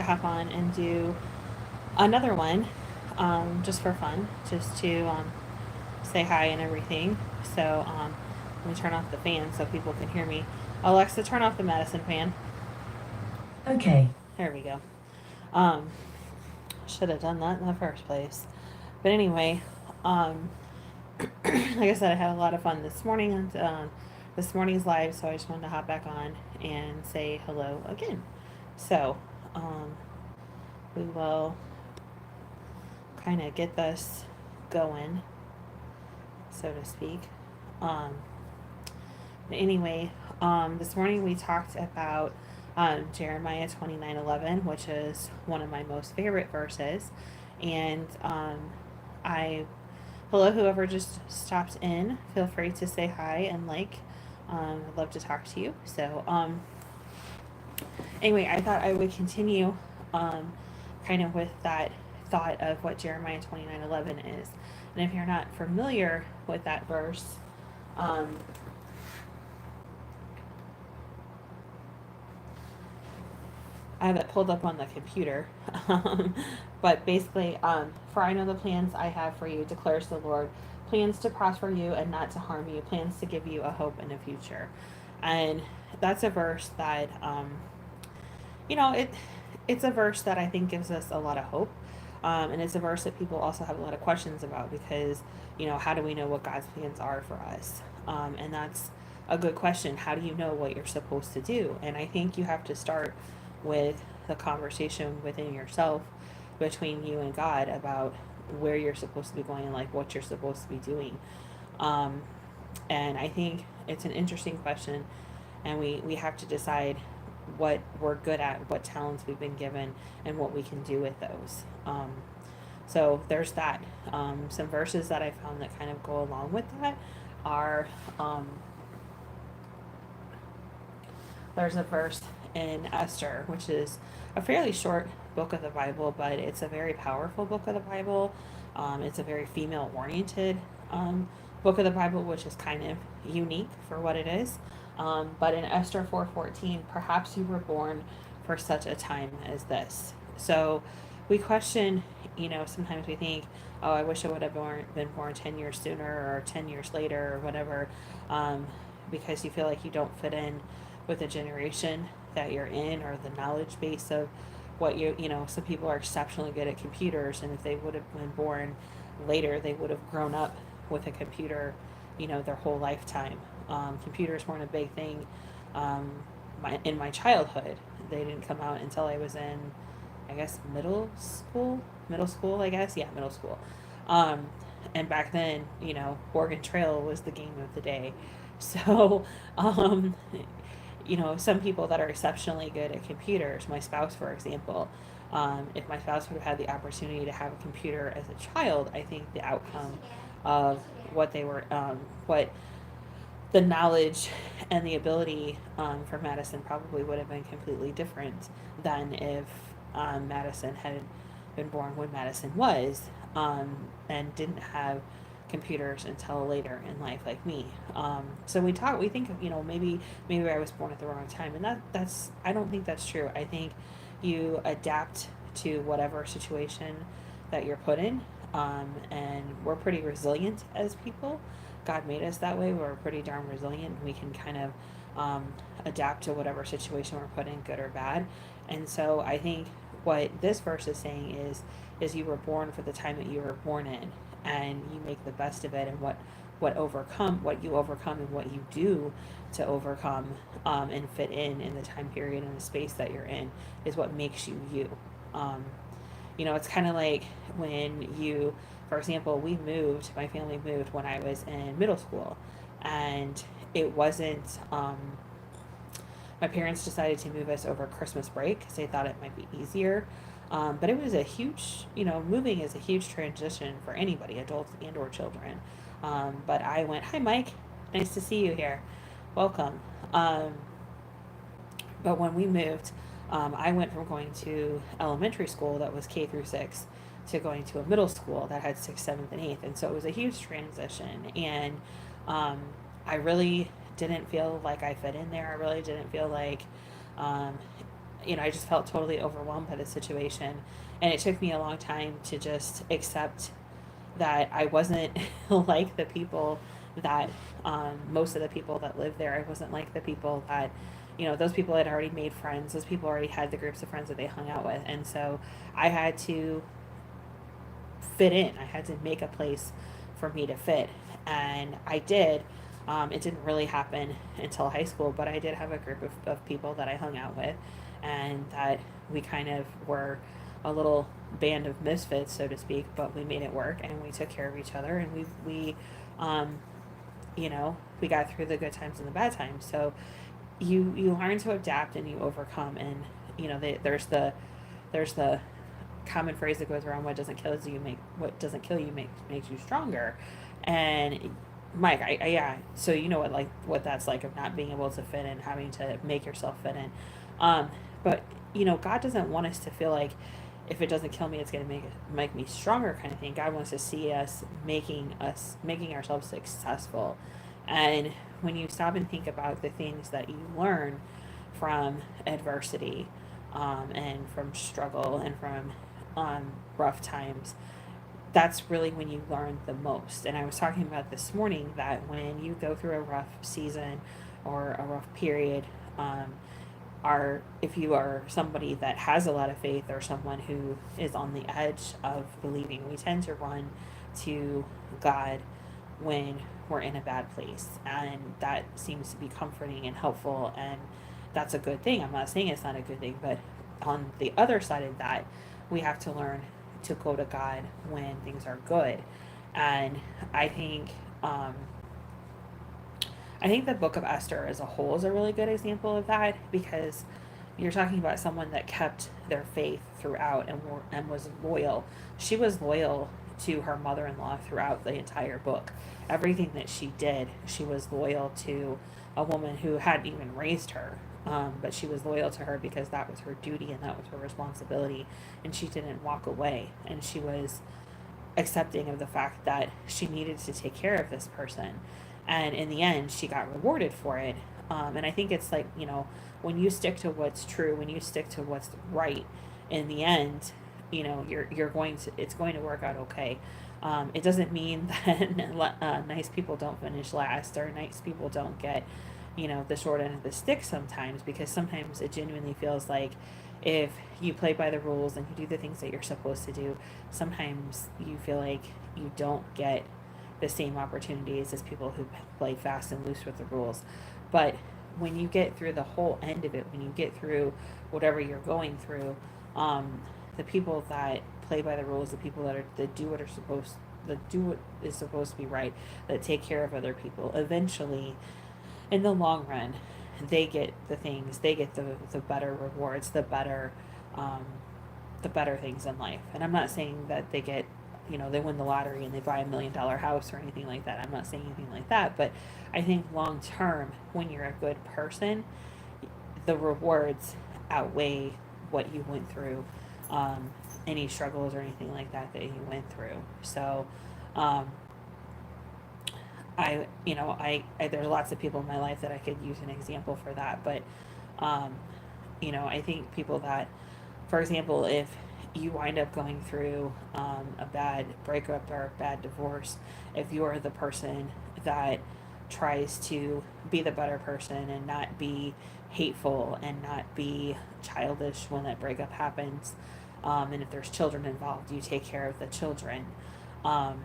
hop on and do another one, just for fun, just to say hi and everything. So let me turn off the fan so people can hear me. Alexa, turn off the Madison fan. Okay. There we go. Um, should have done that in the first place. But anyway, um, like I said, I had a lot of fun this morning on this morning's live, so I just wanted to hop back on and say hello again. So um, we will kind of get this going, so to speak. Um, anyway, this morning we talked about Jeremiah 29:11, which is one of my most favorite verses. And I, hello, whoever just stopped in, feel free to say hi and like. I'd love to talk to you. So, anyway, I thought I would continue um, kind of with that thought of what Jeremiah 29:11 is. And if you're not familiar with that verse, um, I have it pulled up on the computer. But basically, for I know the plans I have for you, declares the Lord, plans to prosper you and not to harm you, plans to give you a hope and a future. And that's a verse that, it's a verse that I think gives us a lot of hope. And it's a verse that people also have a lot of questions about because, how do we know what God's plans are for us? And that's a good question. How do you know what you're supposed to do? And I think you have to start with the conversation within yourself between you and God about where you're supposed to be going and like what you're supposed to be doing. Um, and I think it's an interesting question, and we have to decide what we're good at, what talents we've been given, and what we can do with those. So there's that. Some verses that I found that kind of go along with that are there's a verse in Esther, which is a fairly short book of the Bible, but it's a very powerful book of the Bible. It's a very female oriented book of the Bible, which is kind of unique for what it is. But in Esther 4:14, perhaps you were born for such a time as this. So we question, sometimes we think, oh, I wish I would have been born 10 years sooner or 10 years later or whatever, um, because you feel like you don't fit in with the generation that you're in or the knowledge base of what some people are exceptionally good at computers, and if they would have been born later, they would have grown up with a computer, their whole lifetime. Computers weren't a big thing in my childhood. They didn't come out until I was in, I guess, middle school, I guess. Yeah, middle school. Um, and back then, Oregon Trail was the game of the day. So, um, some people that are exceptionally good at computers, my spouse, for example, if my spouse would have had the opportunity to have a computer as a child, I think the outcome of what they were, what the knowledge and the ability for Madison probably would have been completely different than if Madison had been born when Madison was, and didn't have computers until later in life, like me. So we think, maybe I was born at the wrong time, and that's I don't think that's true. I think you adapt to whatever situation that you're put in, and we're pretty resilient as people. God made us that way. We're pretty darn resilient. We can kind of adapt to whatever situation we're put in, good or bad. And so I think what this verse is saying is you were born for the time that you were born in, and you make the best of it. And what you overcome and what you do to overcome and fit in the time period and the space that you're in is what makes you you. Um, it's kind of like when you, for example, my family moved when I was in middle school, and it wasn't, my parents decided to move us over Christmas break because they thought it might be easier. But it was a huge, moving is a huge transition for anybody, adults and or children. But I went, hi, Mike, nice to see you here. Welcome. Um, but when we moved, I went from going to elementary school that was K through 6 to going to a middle school that had 6th, 7th, and 8th. And so it was a huge transition. And um, I really didn't feel like I fit in there. I really didn't feel like, um, I just felt totally overwhelmed by the situation. And it took me a long time to just accept that I wasn't like the people that, most of the people that lived there. I wasn't like the people that, those people had already made friends. Those people already had the groups of friends that they hung out with. And so I had to fit in. I had to make a place for me to fit. And I did. It didn't really happen until high school, but I did have a group of people that I hung out with, and that we kind of were a little band of misfits, so to speak, but we made it work and we took care of each other, and um, we got through the good times and the bad times. So you learn to adapt and you overcome, and there's the common phrase that goes around: what doesn't kill you makes you stronger. And Mike, yeah, so you know what that's like, of not being able to fit in, having to make yourself fit in. But God doesn't want us to feel like if it doesn't kill me, it's going to make me stronger, kind of thing. God wants to see us making ourselves successful. And when you stop and think about the things that you learn from adversity, and from struggle, and from rough times, that's really when you learn the most. And I was talking about this morning that when you go through a rough season or a rough period, um, are if you are somebody that has a lot of faith, or someone who is on the edge of believing, we tend to run to God when we're in a bad place, and that seems to be comforting and helpful, and that's a good thing. I'm not saying it's not a good thing, but on the other side of that, we have to learn to go to God when things are good. And I think um, I think the book of Esther as a whole is a really good example of that, because you're talking about someone that kept their faith throughout, and was loyal. She was loyal to her mother-in-law throughout the entire book. Everything that she did, she was loyal to a woman who hadn't even raised her. But she was loyal to her because that was her duty and that was her responsibility, and she didn't walk away. And she was accepting of the fact that she needed to take care of this person. And in the end, she got rewarded for it. And I think it's like, when you stick to what's true, when you stick to what's right, in the end, it's going to work out okay. It doesn't mean that nice people don't finish last, or nice people don't get, the short end of the stick sometimes, because sometimes it genuinely feels like if you play by the rules and you do the things that you're supposed to do, sometimes you feel like you don't get the same opportunities as people who play fast and loose with the rules. But when you get through the whole end of it, when you get through whatever you're going through, the people that play by the rules, the people that do what is supposed to be right, that take care of other people, eventually, in the long run, they get the better rewards, um, the better things in life. And I'm not saying that they win the lottery and they buy $1 million house or anything like that. I'm not saying anything like that, but I think long term, when you're a good person, the rewards outweigh what you went through, um, any struggles or anything like that you went through. So, um, there's lots of people in my life that I could use an example for that, but, um, I think people that, for example, if you wind up going through, a bad breakup or a bad divorce, if you're the person that tries to be the better person and not be hateful and not be childish when that breakup happens, and if there's children involved, you take care of the children, um,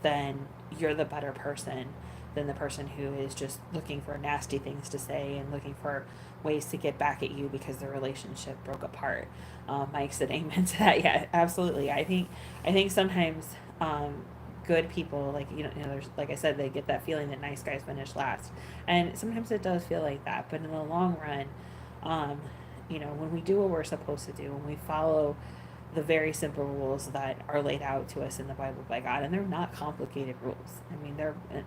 then you're the better person than the person who is just looking for nasty things to say and looking for ways to get back at you because the relationship broke apart. Mike said amen to that. Yeah, absolutely. I think sometimes, good people, like, there's, like I said, they get that feeling that nice guys finish last, and sometimes it does feel like that. But in the long run, um, when we do what we're supposed to do, when we follow the very simple rules that are laid out to us in the Bible by God, and they're not complicated rules. I mean,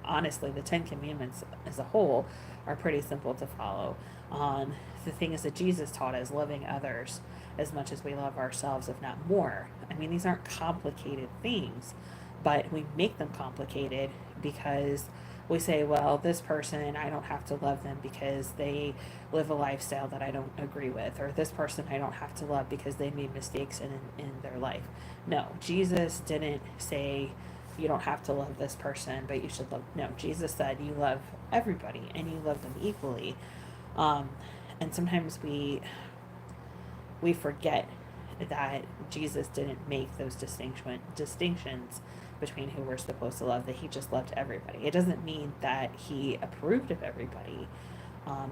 honestly, the Ten Commandments as a whole are pretty simple to follow. The things that Jesus taught us, loving others as much as we love ourselves, if not more. I mean, these aren't complicated things, but we make them complicated because we say, well, this person, I don't have to love them because they live a lifestyle that I don't agree with, or this person I don't have to love because they made mistakes in their life. No, Jesus didn't say you don't have to love this person, but you should love. No, Jesus said you love everybody and you love them equally. Um, and sometimes we forget that Jesus didn't make those distinctions between who we're supposed to love, that he just loved everybody. It doesn't mean that he approved of everybody.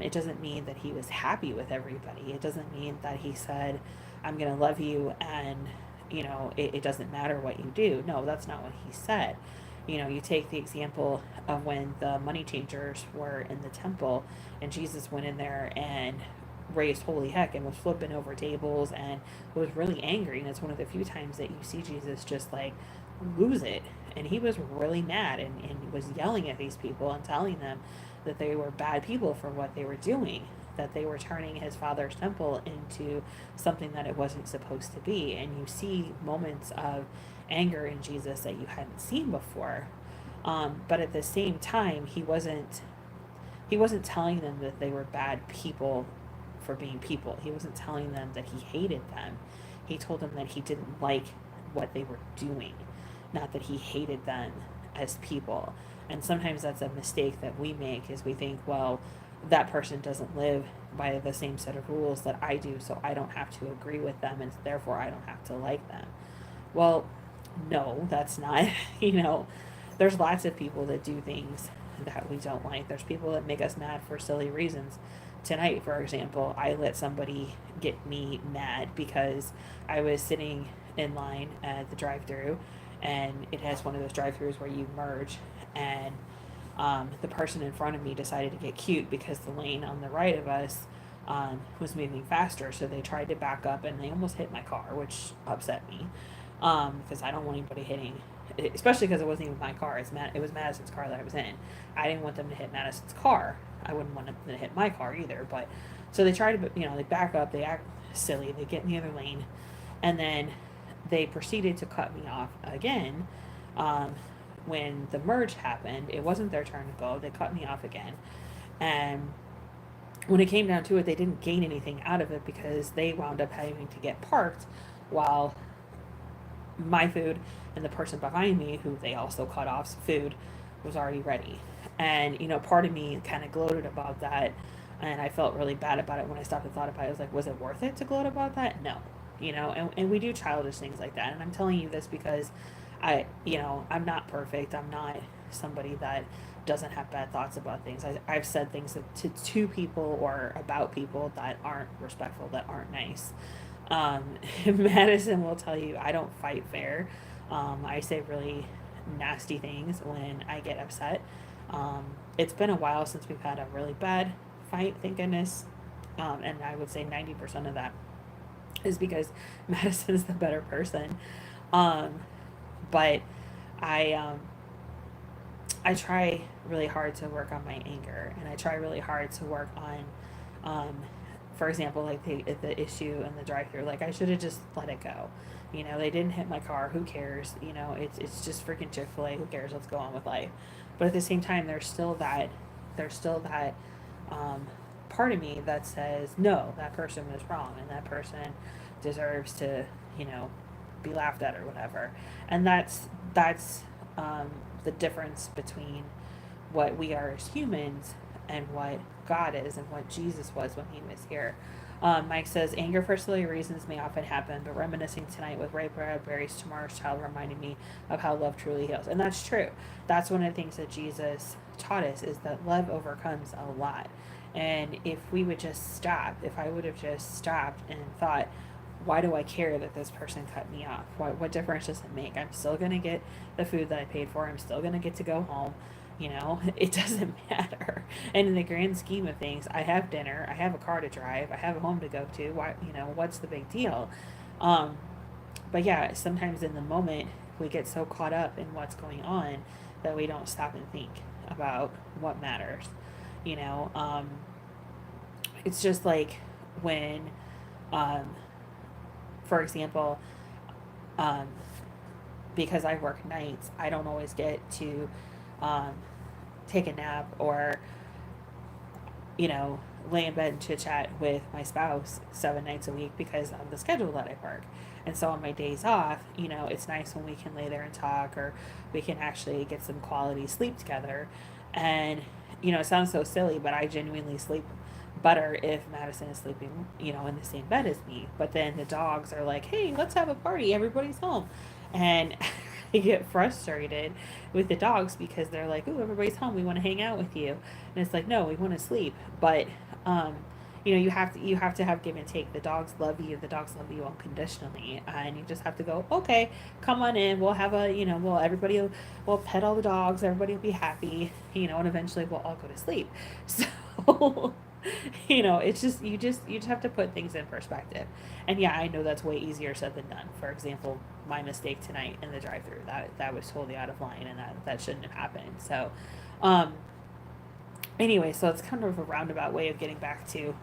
It doesn't mean that he was happy with everybody. It doesn't mean that he said, I'm going to love you and, it doesn't matter what you do. No, that's not what he said. You take the example of when the money changers were in the temple and Jesus went in there and raised holy heck and was flipping over tables and was really angry. And it's one of the few times that you see Jesus just like lose it. And he was really mad and was yelling at these people and telling them that they were bad people for what they were doing, that they were turning his father's temple into something that it wasn't supposed to be. And you see moments of anger in Jesus that you hadn't seen before. But at the same time, he wasn't telling them that they were bad people for being people. He wasn't telling them that he hated them. He told them that he didn't like what they were doing, not that he hated them as people. And sometimes that's a mistake that we make is we think, well, that person doesn't live by the same set of rules that I do, so I don't have to agree with them and therefore I don't have to like them. Well, no, that's not, there's lots of people that do things that we don't like. There's people that make us mad for silly reasons. Tonight, for example, I let somebody get me mad because I was sitting in line at the drive-through, and it has one of those drive-throughs where you merge, and the person in front of me decided to get cute because the lane on the right of us was moving faster, so they tried to back up and they almost hit my car, which upset me because I don't want anybody hitting, especially because it wasn't even my car. It was Madison's car that I was in. I didn't want them to hit Madison's car. I wouldn't want them to hit my car either. But so they try to, they back up, they act silly, they get in the other lane, and then they proceeded to cut me off again. When the merge happened, it wasn't their turn to go. They cut me off again, and when it came down to it, they didn't gain anything out of it because they wound up having to get parked while my food and the person behind me, who they also cut off's food, was already ready. And, part of me kind of gloated about that. And I felt really bad about it when I stopped and thought about it. I was like, was it worth it to gloat about that? No. And we do childish things like that. And I'm telling you this because I'm not perfect. I'm not somebody that doesn't have bad thoughts about things. I've said things to people or about people that aren't respectful, that aren't nice. Madison will tell you I don't fight fair. I say really nasty things when I get upset. It's been a while since we've had a really bad fight, thank goodness. And I would say 90% of that is because Madison's the better person. But I I try really hard to work on my anger, and I try really hard to work on, for example, like the issue in the drive-through. Like I should have just let it go. They didn't hit my car. Who cares? It's just freaking Chick-fil-A. Who cares? Let's go on with life. But at the same time, there's still that um, part of me that says no, that person was wrong, and that person deserves to you know be laughed at or whatever. And that's the difference between what we are as humans and what God is and what Jesus was when he was here. Mike says, anger for silly reasons may often happen, but reminiscing tonight with ripe berries tomorrow's child reminded me of how love truly heals. And that's true. That's one of the things that Jesus taught us is that love overcomes a lot. And if we would just stop, if I would have just stopped and thought, why do I care that this person cut me off? What difference does it make? I'm still going to get the food that I paid for. I'm still going to get to go home. It doesn't matter. And in the grand scheme of things, I have dinner, I have a car to drive, I have a home to go to. What's the big deal? Um, but yeah, sometimes in the moment, we get so caught up in what's going on that we don't stop and think about what matters. You know, um, it's just like when, um, for example, um, because I work nights, I don't always get um, take a nap or, you know, lay in bed and chit chat with my spouse 7 nights a week because of the schedule that I work. And so on my days off, you know, it's nice when we can lay there and talk, or we can actually get some quality sleep together. And, you know, it sounds so silly, but I genuinely sleep better if Madison is sleeping, you know, in the same bed as me. But then the dogs are like, hey, let's have a party. Everybody's home. And I get frustrated with the dogs because they're like, ooh, everybody's home. We want to hang out with you. And it's like, no, we want to sleep. But, um, you know, you have to have give and take. The dogs love you. The dogs love you unconditionally, and you just have to go. Okay, come on in. We'll have a, you know, we'll pet all the dogs. Everybody will be happy, you know, and eventually we'll all go to sleep. So, you know, it's just you just have to put things in perspective. And yeah, I know that's way easier said than done. For example, my mistake tonight in the drive-through, that was totally out of line, and that shouldn't have happened. So, um, anyway, so it's kind of a roundabout way of getting back to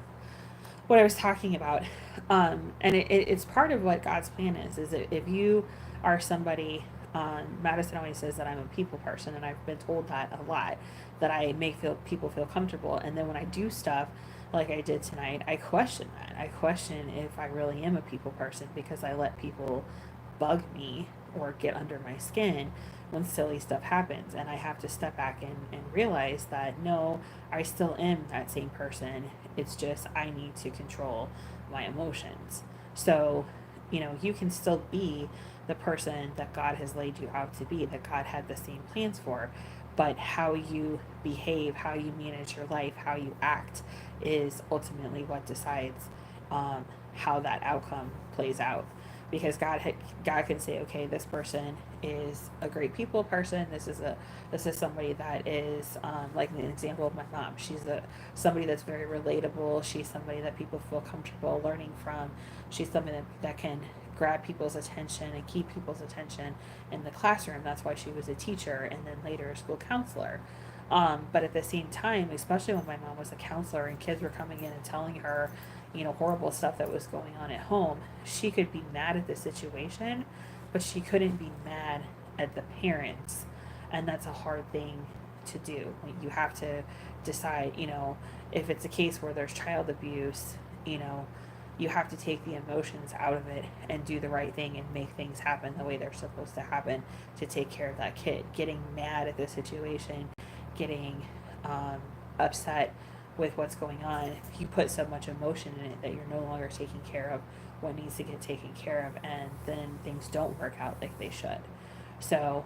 what I was talking about. And it's part of what God's plan is that if you are somebody, Madison always says that I'm a people person, and I've been told that a lot, that I make people feel comfortable. And then when I do stuff like I did tonight, I question that. I question if I really am a people person because I let people bug me or get under my skin when silly stuff happens. And I have to step back and realize that no, I still am that same person. It's just I need to control my emotions. So, you know, you can still be the person that God has laid you out to be, that God had the same plans for. But how you behave, how you manage your life, how you act is ultimately what decides how that outcome plays out. Because God can say, okay, this person is a great people person. This is somebody that is like an example of my mom. She's somebody that's very relatable. She's somebody that people feel comfortable learning from. She's somebody that can grab people's attention and keep people's attention in the classroom. That's why she was a teacher and then later a school counselor. But at the same time, especially when my mom was a counselor and kids were coming in and telling her, you know, horrible stuff that was going on at home, she could be mad at the situation, but she couldn't be mad at the parents. And that's a hard thing to do. You have to decide, you know, if it's a case where there's child abuse, you know, you have to take the emotions out of it and do the right thing and make things happen the way they're supposed to happen to take care of that kid. Getting mad at the situation, getting upset with what's going on, you put so much emotion in it that you're no longer taking care of what needs to get taken care of, and then things don't work out like they should. So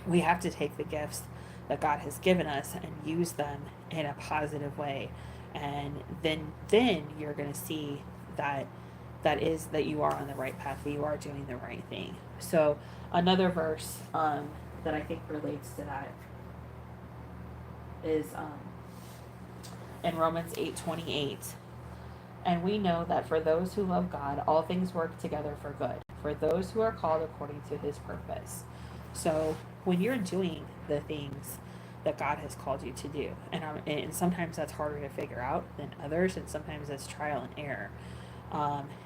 we have to take the gifts that God has given us and use them in a positive way, and then you're going to see that that you are on the right path, that you are doing the right thing. So another verse that I think relates to that is in Romans 8:28. And we know that for those who love God, all things work together for good, for those who are called according to his purpose. So when you're doing the things that God has called you to do, and sometimes that's harder to figure out than others, and sometimes it's trial and error.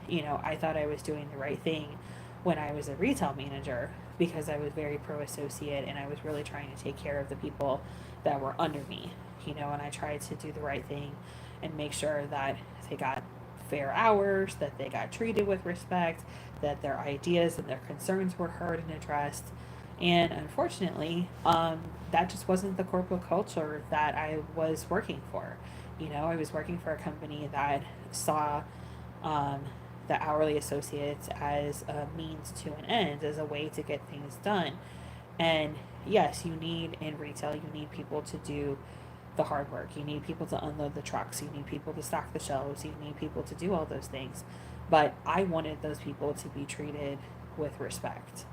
You know, I thought I was doing the right thing when I was a retail manager because I was very pro associate and I was really trying to take care of the people that were under me, you know, and I tried to do the right thing and make sure that they got fair hours, that they got treated with respect, that their ideas and their concerns were heard and addressed. And unfortunately, that just wasn't the corporate culture that I was working for. You know, I was working for a company that saw um, the hourly associates as a means to an end, as a way to get things done. And yes, you need in retail, you need people to do the hard work. You need people to unload the trucks. You need people to stock the shelves. You need people to do all those things. But I wanted those people to be treated with respect.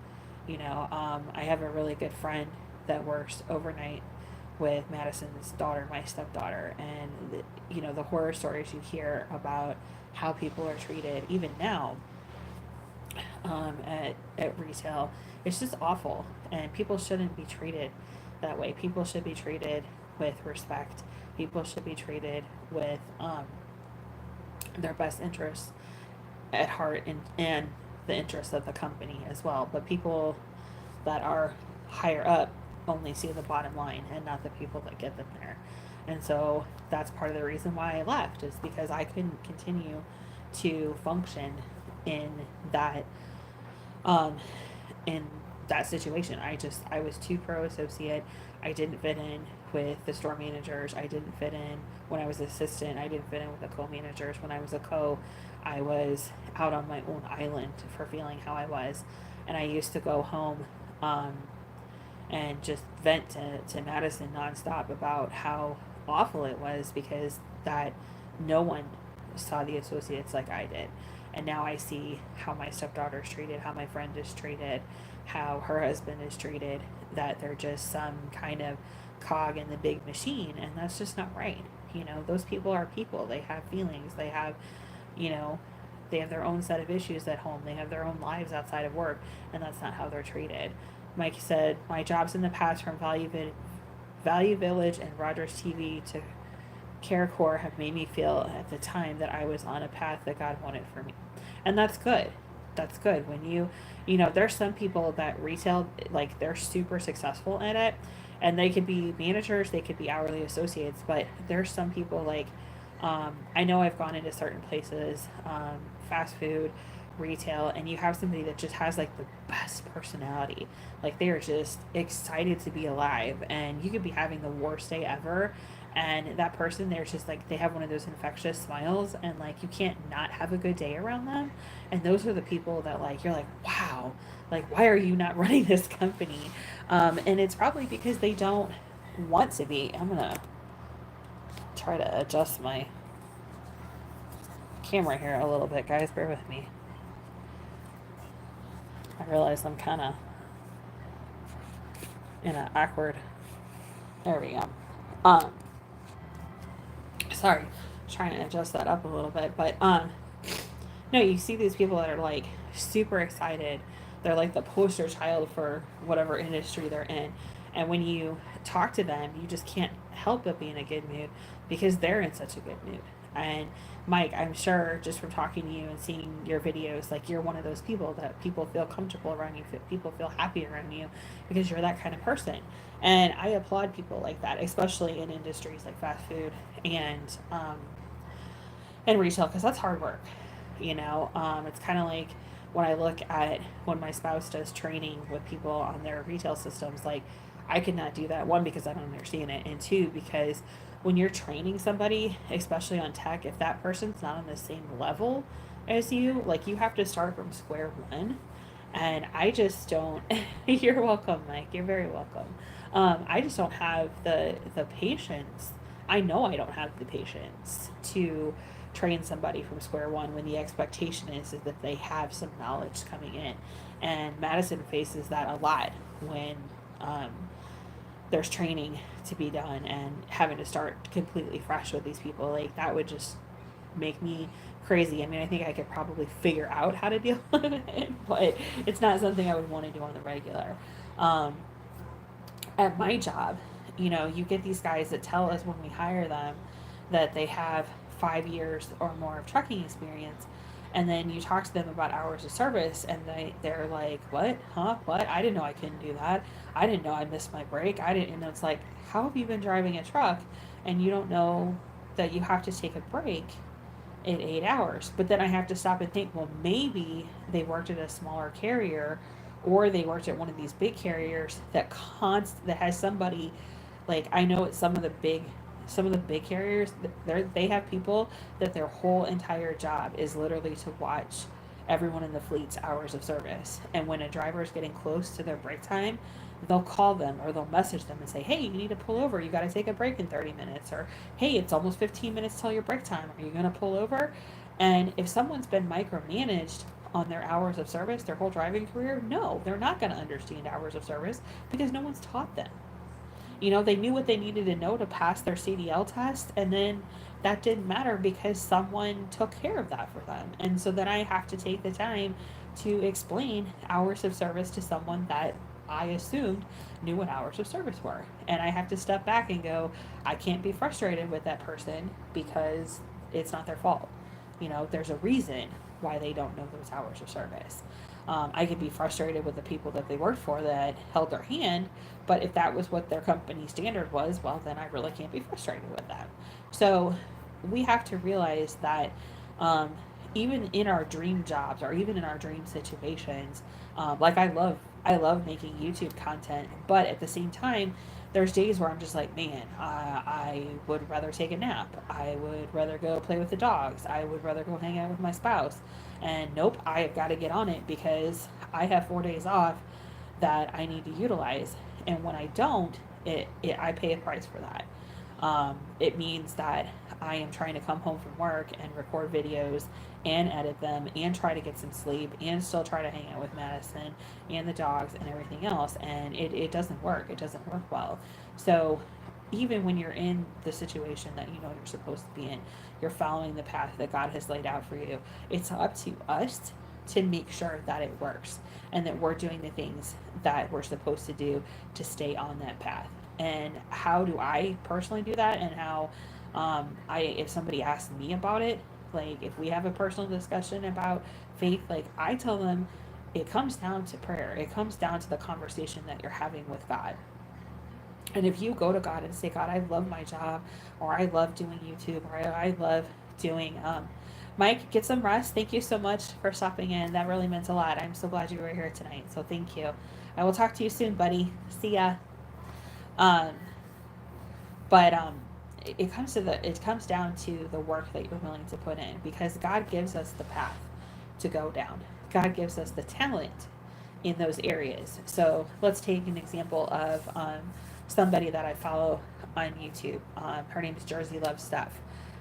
You know, I have a really good friend that works overnight with Madison's daughter, my stepdaughter, and you know the horror stories you hear about how people are treated, even now, at retail. It's just awful, and people shouldn't be treated that way. People should be treated with respect. People should be treated with their best interests at heart, and the interests of the company as well. But people that are higher up only see the bottom line and not the people that get them there. And so that's part of the reason why I left, is because I couldn't continue to function in that um, in that situation. I was too pro associate. I didn't fit in with the store managers. I didn't fit in when I was assistant. I didn't fit in with the co-managers. When I was a co, I was out on my own island for feeling how I was. And I used to go home um, and just vent to Madison nonstop about how awful it was, because that no one saw the associates like I did. And now I see how my stepdaughter is treated, how my friend is treated, how her husband is treated, that they're just some kind of cog in the big machine, and that's just not right. Those people are people. They have feelings. They have, you know, they have their own set of issues at home. They have their own lives outside of work, and that's not how they're treated. Mike said, my jobs in the past from Value Village and Rogers TV to CareCore have made me feel at the time that I was on a path that God wanted for me. And that's good. That's good. When there's some people that retail, like, they're super successful at it, and they could be managers, they could be hourly associates, but there's some people like, I know I've gone into certain places, fast food, retail, and you have somebody that just has like the best personality. Like, they are just excited to be alive, and you could be having the worst day ever, and that person, they're just like, they have one of those infectious smiles, and like, you can't not have a good day around them. And those are the people that, like, you're like, wow, like, why are you not running this company? And it's probably because they don't want to be. I'm gonna try to adjust my camera here a little bit, guys, bear with me. I realize I'm kind of in an awkward, there we go. um Sorry, trying to adjust that up a little bit, but no, you see these people that are like super excited. They're like the poster child for whatever industry they're in, and when you talk to them, you just can't help but be in a good mood because they're in such a good mood. And Mike, I'm sure just from talking to you and seeing your videos, like, you're one of those people that people feel comfortable around you, people feel happy around you because you're that kind of person. And I applaud people like that, especially in industries like fast food and and retail, because that's hard work. It's kind of like when I look at when my spouse does training with people on their retail systems, like, I could not do that. One, because I don't understand it, and two, because when you're training somebody, especially on tech, if that person's not on the same level as you, like, you have to start from square one. And I just don't. You're welcome, Mike. You're very welcome. I just don't have the patience. I know I don't have the patience to train somebody from square one when the expectation is that they have some knowledge coming in. And Madison faces that a lot when um, there's training to be done and having to start completely fresh with these people. Like, that would just make me crazy. I mean, I think I could probably figure out how to deal with it, but it's not something I would want to do on the regular. Um, at my job, you get these guys that tell us when we hire them that they have 5 years or more of trucking experience, and then you talk to them about hours of service, and they're like, what, huh, what, I didn't know I couldn't do that, I didn't know I missed my break, I didn't. And it's like, how have you been driving a truck and you don't know that you have to take a break in 8 hours? But then I have to stop and think, well, maybe they worked at a smaller carrier, or they worked at one of these big carriers that has somebody, like, I know it's some of the big carriers, they have people that their whole entire job is literally to watch everyone in the fleet's hours of service. And when a driver is getting close to their break time, they'll call them or they'll message them and say, hey, you need to pull over, you got to take a break in 30 minutes, or hey, it's almost 15 minutes till your break time, are you going to pull over? And if someone's been micromanaged on their hours of service their whole driving career, no, they're not going to understand hours of service because no one's taught them. They knew what they needed to know to pass their CDL test, and then that didn't matter because someone took care of that for them. And so then I have to take the time to explain hours of service to someone that I assumed knew what hours of service were. And I have to step back and go, I can't be frustrated with that person because it's not their fault. There's a reason why they don't know those hours of service. I could be frustrated with the people that they worked for that held their hand, but if that was what their company standard was, well, then I really can't be frustrated with that. So we have to realize that um, even in our dream jobs or even in our dream situations, like I love making YouTube content, but at the same time, there's days where I'm just like, man, I would rather take a nap. I would rather go play with the dogs. I would rather go hang out with my spouse. And nope, I have got to get on it because I have 4 days off that I need to utilize. And when I don't, I pay a price for that. It means that I am trying to come home from work and record videos and edit them and try to get some sleep and still try to hang out with Madison and the dogs and everything else. And it doesn't work. It doesn't work well. So even when you're in the situation that you know you're supposed to be in, you're following the path that God has laid out for you. It's up to us to make sure that it works and that we're doing the things that we're supposed to do to stay on that path. And how do I personally do that? And how I if somebody asks me about it, like if we have a personal discussion about faith, like I tell them it comes down to prayer. It comes down to the conversation that you're having with God. And if you go to God and say, God, I love my job, or I love doing YouTube, or I love doing, Mike, get some rest. Thank you so much for stopping in. That really meant a lot. I'm so glad you were here tonight. So thank you. I will talk to you soon, buddy. See ya. Um, but it comes down to the work that you're willing to put in because God gives us the path to go down. God gives us the talent in those areas. So let's take an example of somebody that I follow on YouTube. Her name is Jersey Love Stuff,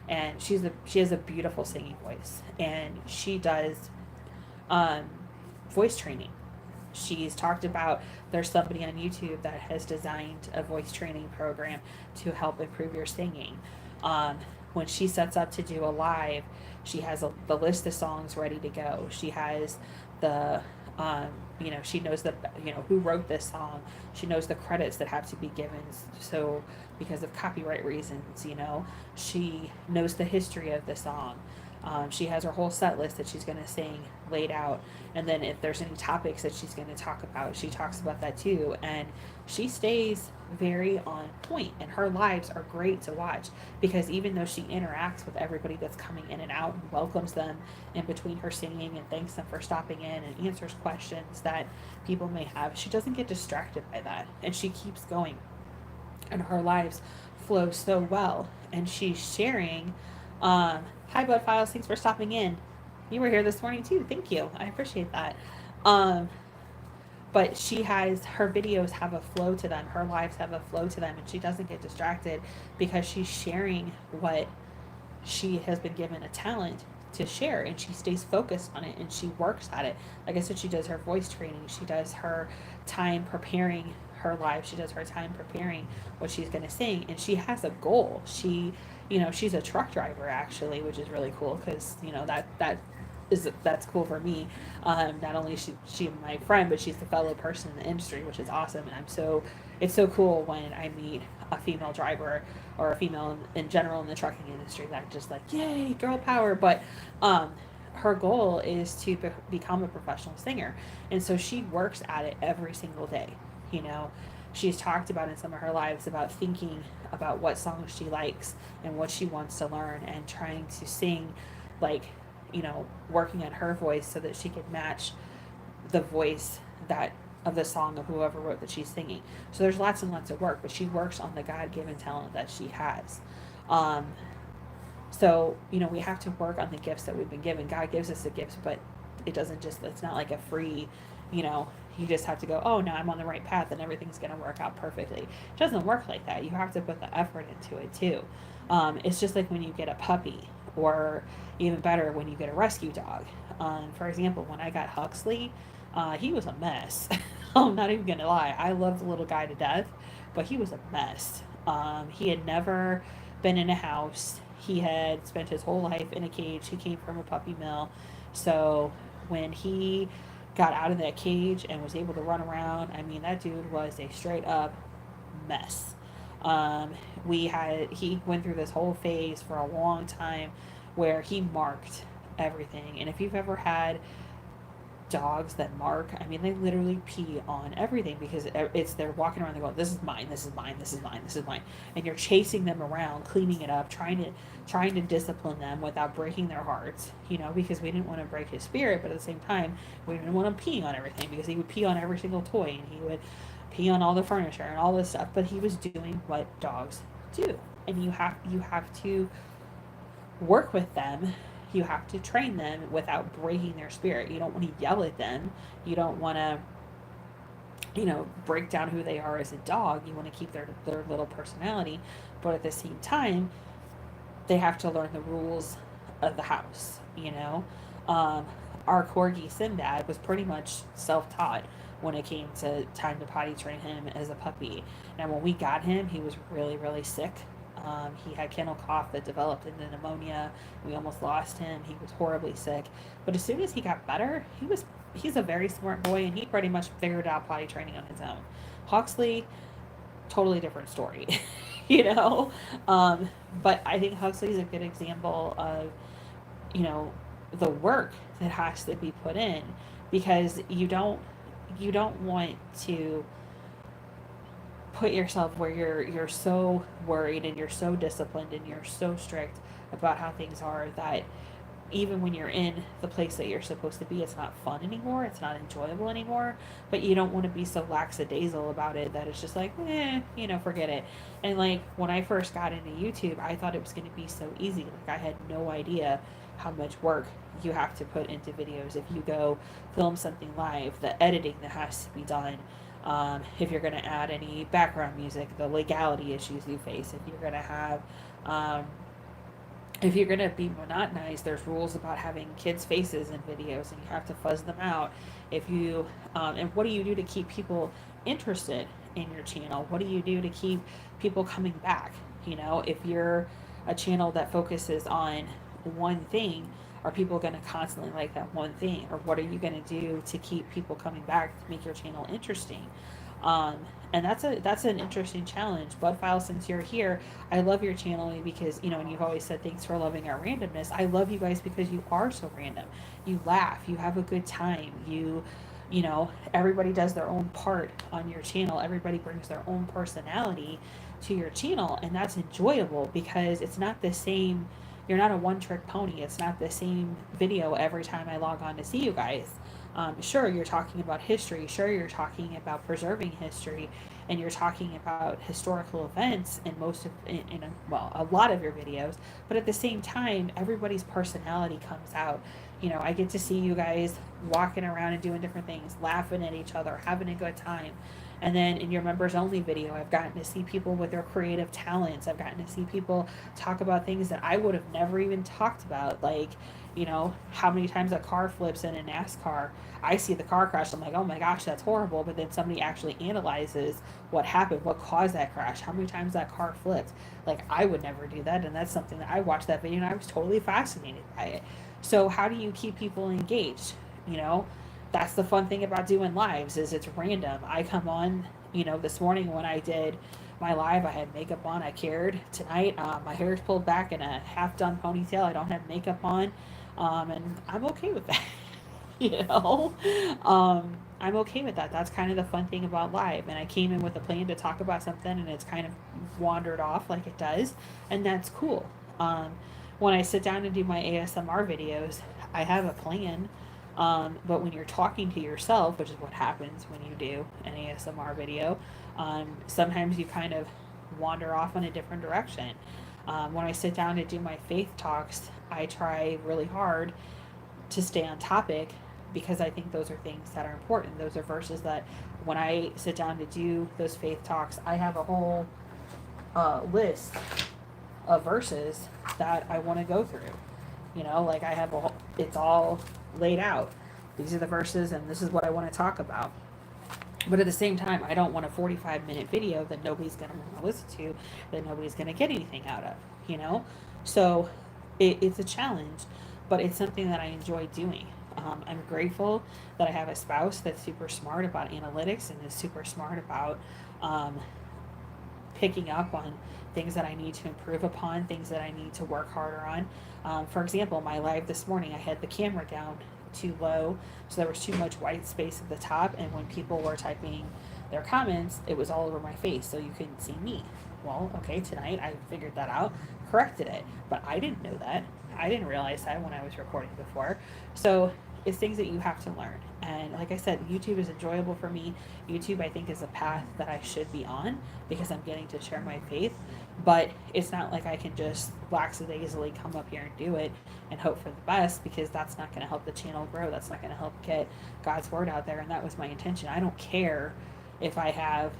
and she has a beautiful singing voice, and she does um, voice training. She's talked about there's somebody on YouTube that has designed a voice training program to help improve your singing. Um, when she sets up to do a live, she has the list of songs ready to go. She has the um, she knows the who wrote this song. She knows the credits that have to be given. So because of copyright reasons, she knows the history of the song. She has her whole set list that she's going to sing laid out. And then if there's any topics that she's going to talk about, she talks about that too. And she stays very on point, and her lives are great to watch because even though she interacts with everybody that's coming in and out and welcomes them in between her singing and thanks them for stopping in and answers questions that people may have, she doesn't get distracted by that, and she keeps going, and her lives flow so well. And she's sharing hi Bud Files, thanks for stopping in. You were here this morning too. Thank you. I appreciate that. Um, but she has her videos have a flow to them. Her lives have a flow to them, and she doesn't get distracted because she's sharing what she has been given a talent to share, and she stays focused on it and she works at it. Like I said, she does her voice training. She does her time preparing her live. She does her time preparing what she's going to sing, and she has a goal. She's a truck driver actually, which is really cool because that's cool for me. Not only is she my friend, but she's the fellow person in the industry, which is awesome. And it's so cool when I meet a female driver or a female in general in the trucking industry that just like, yay, girl power. But her goal is to become a professional singer, and so she works at it every single day. You know, she's talked about in some of her lives about thinking about what songs she likes and what she wants to learn and trying to sing like working on her voice so that she could match the voice that of the song of whoever wrote that she's singing. So there's lots and lots of work, but she works on the God-given talent that she has. Um, so we have to work on the gifts that we've been given. God gives us the gifts, but it's not like a free, you just have to go, oh, now I'm on the right path and everything's going to work out perfectly. It doesn't work like that. You have to put the effort into it too. It's just like when you get a puppy, or even better, when you get a rescue dog. For example, when I got Huxley, he was a mess. I'm not even going to lie. I love the little guy to death, but he was a mess. He had never been in a house. He had spent his whole life in a cage. He came from a puppy mill. So when he got out of that cage and was able to run around, I mean, that dude was a straight up mess. He went through this whole phase for a long time where he marked everything. And if you've ever had dogs that mark, I mean, they literally pee on everything because they're walking around, they go, this is mine, this is mine, this is mine, this is mine. And you're chasing them around, cleaning it up, trying to discipline them without breaking their hearts, because we didn't want to break his spirit, but at the same time, we didn't want him peeing on everything because he would pee on every single toy and he would pee on all the furniture and all this stuff. But he was doing what dogs do. And you have to work with them. You have to train them without breaking their spirit. You don't want to yell at them. You don't want to, break down who they are as a dog. You want to keep their little personality. But at the same time, they have to learn the rules of the house. Our corgi Sinbad was pretty much self-taught when it came to time to potty train him as a puppy. Now, when we got him, he was really, really sick. He had kennel cough that developed into pneumonia. We almost lost him. He was horribly sick. But as soon as he got better, he's a very smart boy, and he pretty much figured out potty training on his own. Huxley, totally different story, you know. But I think Huxley is a good example of, the work that has to be put in, because you don't want to put yourself where you're so worried and you're so disciplined and you're so strict about how things are that even when you're in the place that you're supposed to be, it's not fun anymore, it's not enjoyable anymore. But you don't want to be so lackadaisical about it that it's just like, forget it. And like when I first got into YouTube, I thought it was going to be so easy. Like I had no idea how much work you have to put into videos. If you go film something live, the editing that has to be done, if you're going to add any background music, the legality issues you face, if you're going to have, if you're going to be monotonized, there's rules about having kids' faces in videos and you have to fuzz them out. If you, and what do you do to keep people interested in your channel? What do you do to keep people coming back? If you're a channel that focuses on one thing, are people going to constantly like that one thing? Or what are you going to do to keep people coming back to make your channel interesting? And that's an interesting challenge. Budfile, since you're here, I love your channel because, and you've always said thanks for loving our randomness. I love you guys because you are so random. You laugh, you have a good time, everybody does their own part on your channel. Everybody brings their own personality to your channel, and that's enjoyable because it's not the same. You're not a one-trick pony. It's not the same video every time I log on to see you guys. Sure, you're talking about history. Sure, you're talking about preserving history, and you're talking about historical events in a lot of your videos. But at the same time, everybody's personality comes out. I get to see you guys walking around and doing different things, laughing at each other, having a good time. And then in your members only video, I've gotten to see people with their creative talents. I've gotten to see people talk about things that I would have never even talked about. Like, how many times a car flips in a NASCAR. I see the car crash. I'm like, oh my gosh, that's horrible. But then somebody actually analyzes what happened, what caused that crash, how many times that car flipped. Like, I would never do that. And that's something that I watched that video and I was totally fascinated by it. So how do you keep people engaged? That's the fun thing about doing lives is it's random. I come on, this morning when I did my live, I had makeup on. I cared. Tonight, my hair is pulled back in a half-done ponytail. I don't have makeup on, and I'm okay with that. I'm okay with that. That's kind of the fun thing about live. And I came in with a plan to talk about something, and it's kind of wandered off like it does, and that's cool. When I sit down and do my ASMR videos, I have a plan. But when you're talking to yourself, which is what happens when you do an ASMR video, sometimes you kind of wander off in a different direction. When I sit down to do my faith talks, I try really hard to stay on topic because I think those are things that are important. Those are verses that when I sit down to do those faith talks, I have a whole list of verses that I want to go through. Like I have it's all laid out. These are the verses and this is what I want to talk about. But at the same time, I don't want a 45-minute video that nobody's going to want to listen to, that nobody's going to get anything out of, So it's a challenge, but it's something that I enjoy doing. I'm grateful that I have a spouse that's super smart about analytics and is super smart about picking up on things that I need to improve upon, things that I need to work harder on. For example, my live this morning, I had the camera down too low, so there was too much white space at the top, and when people were typing their comments, it was all over my face, so you couldn't see me. Well, okay, tonight I figured that out, corrected it, but I didn't know that. I didn't realize that when I was recording before. So it's things that you have to learn. And like I said, YouTube is enjoyable for me. YouTube, I think, is a path that I should be on because I'm getting to share my faith. But it's not like I can just lackadaisically come up here and do it and hope for the best, because that's not going to help the channel grow. That's not going to help get God's word out there. And that was my intention. I don't care if I have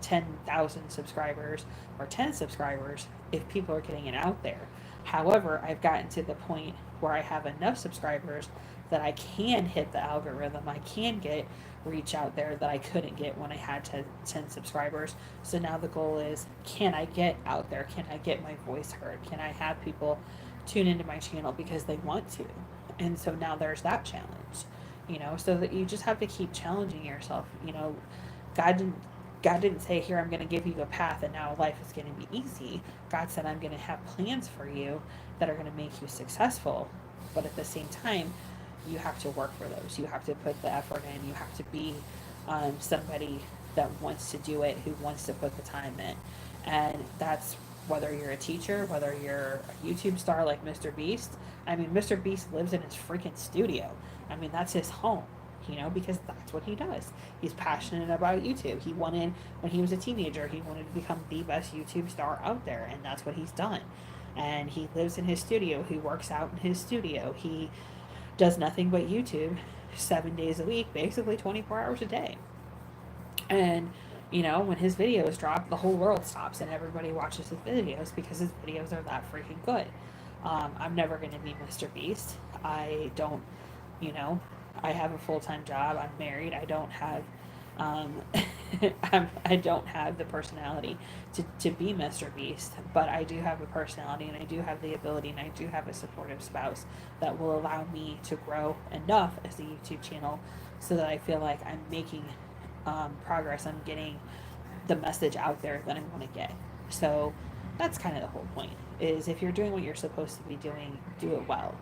10,000 subscribers or 10 subscribers if people are getting it out there. However, I've gotten to the point where I have enough subscribers that I can hit the algorithm. I can get reach out there that I couldn't get when I had 10 subscribers. So now the goal is, can I get out there? Can I get my voice heard? Can I have people tune into my channel because they want to? And so now there's that challenge, so that you just have to keep challenging yourself. God didn't God didn't say, here, I'm going to give you a path and now life is going to be easy. God said, I'm going to have plans for you that are going to make you successful. But at the same time, you have to work for those. You have to put the effort in. You have to be somebody that wants to do it, who wants to put the time in. And that's whether you're a teacher, whether you're a YouTube star like Mr. Beast. I mean, Mr. Beast lives in his freaking studio. I mean, that's his home, because that's what he does. He's passionate about YouTube. He wanted, when he was a teenager, he wanted to become the best YouTube star out there, and that's what he's done. And he lives in his studio. He works out in his studio. He does nothing but YouTube 7 days a week, basically 24 hours a day. And, when his videos drop, the whole world stops and everybody watches his videos because his videos are that freaking good. I'm never going to be Mr. Beast. I don't, I have a full-time job. I'm married. I don't have, I don't have the personality to be Mr. Beast, but I do have a personality and I do have the ability and I do have a supportive spouse that will allow me to grow enough as a YouTube channel so that I feel like I'm making progress. I'm getting the message out there that I want to get. So that's kind of the whole point, is if you're doing what you're supposed to be doing, do it well.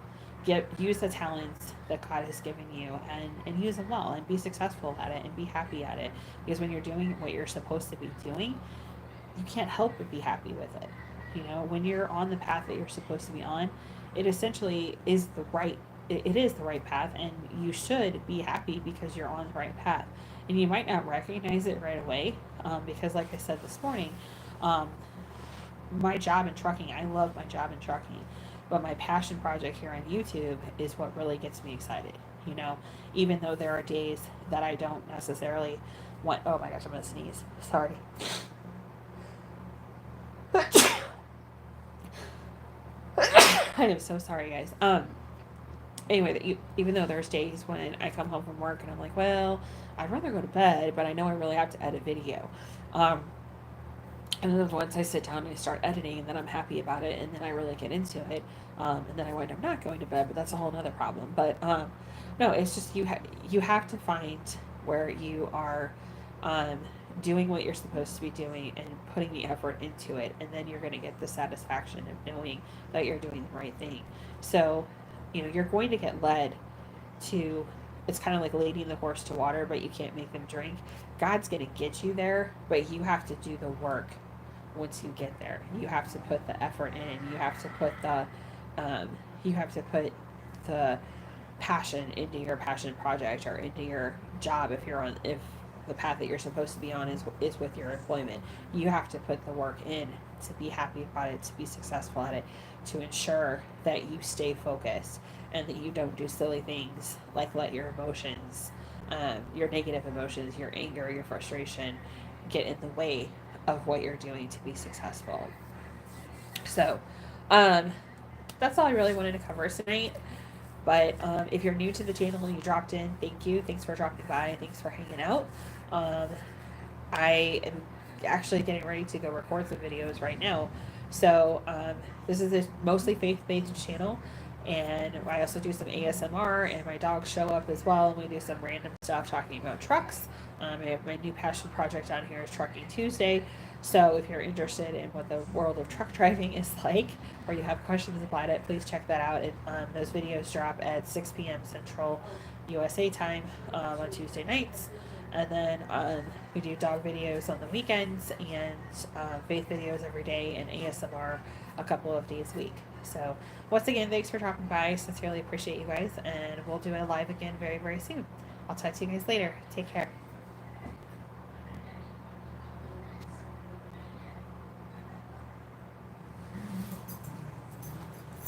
Use the talents that God has given you and use them well and be successful at it and be happy at it. Because when you're doing what you're supposed to be doing, you can't help but be happy with it. When you're on the path that you're supposed to be on, it essentially is it is the right path, and you should be happy because you're on the right path. And you might not recognize it right away, because like I said this morning, my job in trucking, I love my job in trucking, but my passion project here on YouTube is what really gets me excited. Even though there are days that I don't necessarily want, oh my gosh, I'm gonna sneeze. Sorry. I am so sorry, guys. Anyway, even though there's days when I come home from work and I'm like, well, I'd rather go to bed, but I know I really have to edit video. And then once I sit down and I start editing, then I'm happy about it, and then I really get into it, and then I wind up not going to bed, but that's a whole other problem. But no, it's just you have to find where you are doing what you're supposed to be doing and putting the effort into it, and then you're going to get the satisfaction of knowing that you're doing the right thing. So, you're going to get led to, it's kind of like leading the horse to water, but you can't make them drink. God's going to get you there, but you have to do the work once you get there. You have to put the effort in. You have to put the passion into your passion project or into your job. If the path that you're supposed to be on is with your employment, you have to put the work in to be happy about it, to be successful at it, to ensure that you stay focused and that you don't do silly things like let your emotions, your negative emotions, your anger, your frustration get in the way of what you're doing to be successful. So that's all I really wanted to cover tonight. But if you're new to the channel and you dropped in, thank you. Thanks for dropping by. Thanks for hanging out. I am actually getting ready to go record some videos right now. So this is a mostly faith-based channel. And I also do some ASMR, and my dogs show up as well. And we do some random stuff talking about trucks. I have my new passion project on here is Trucking Tuesday. So if you're interested in what the world of truck driving is like, or you have questions about it, please check that out. Those videos drop at 6 p.m. Central USA time on Tuesday nights. And then we do dog videos on the weekends and faith videos every day and ASMR a couple of days a week. So once again, thanks for dropping by. Sincerely appreciate you guys, and we'll do it live again very, very soon. I'll talk to you guys later. Take care.